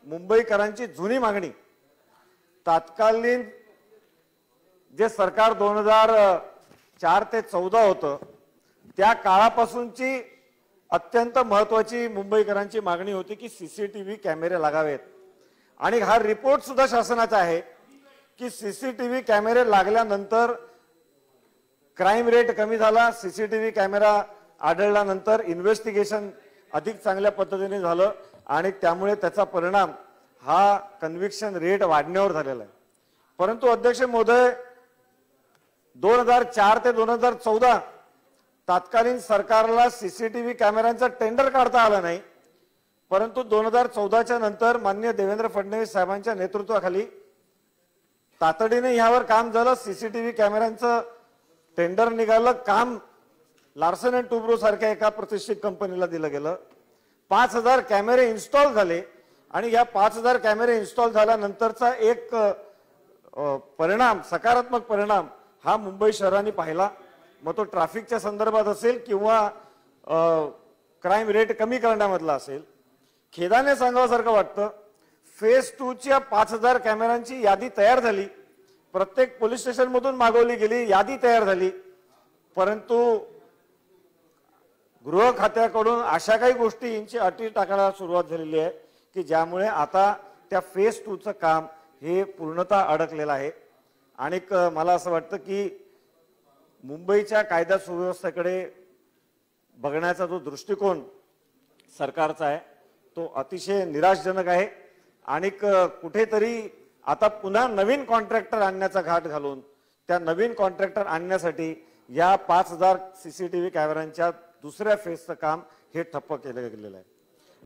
मुंबईकरांची जुनी मागणी तात्कालीन जे सरकार 2004 ते 14 होतं त्या काळापासूनची अत्यंत महत्त्वाची मुंबईकरांची मागणी होती की सीसीटीव्ही कॅमेरे लागावेत। आणि हा रिपोर्ट सुद्धा शासनाचा आहे की सीसीटीव्ही कॅमेरे लागल्यानंतर क्राइम रेट कमी झाला, सीसीटीव्ही कॅमेरा आढळल्यानंतर इन्व्हेस्टिगेशन अधिक चांगल्या पद्धतीने झालं आणि त्यामुळे त्याचा परिणाम हा कन्व्हिक्शन रेट वाढण्यावर झालेला आहे। परंतु अध्यक्ष महोदय 2004 ते 2014 तात्कालीन सरकारला सीसीटीव्ही कॅमेऱ्यांचा टेंडर काढता आला नाही, परंतु 2014च्या नंतर माननीय देवेंद्र फडणवीस साहेबांच्या नेतृत्वाखाली तातडीने यावर काम झालं। सीसीटीव्ही कॅमेऱ्यांचं टेंडर निघालं, काम लार्सन अँड टुब्रो सारख्या एका प्रतिष्ठित कंपनीला दिलं गेलं। 5000 कॅमेरे इन्स्टॉल झाले आणि या 5000 कॅमेरे इन्स्टॉल झाल्यानंतरचा एक परिणाम, सकारात्मक परिणाम हा मुंबई शहराने पाहिला। मग तो ट्रॅफिकच्या संदर्भात असेल किंवा क्राइम रेट कमी करण्यामधला असेल। खेदाने सांगावसारखं वाटतं फेज 2 च्या 5000 कॅमेऱ्यांची यादी तयार झाली, प्रत्येक पोलीस स्टेशन मधून मागवली गेली, यादी तयार झाली, परंतु गृह खात्याकडून अशा काही गोष्टींची अटी टाकायला सुरुवात झालेली आहे की ज्यामुळे आता त्या फेज 2 चं काम हे पूर्णतः अडकलेलं आहे। आणि मला असं वाटतं की मुंबईच्या कायदा सुव्यवस्थेकडे बघण्याचा जो दृष्टिकोन सरकारचा आहे तो अतिशय निराशजनक आहे। आणि कुठेतरी आता पुन्हा नवीन कॉन्ट्रॅक्टर आणण्याचा घाट घालून त्या नवीन कॉन्ट्रॅक्टर आणण्यासाठी या 5000 सीसीटीव्ही कॅमेऱ्यांच्या दुसऱ्या फेजचं काम हे ठप्प केलं गेलेलं आहे।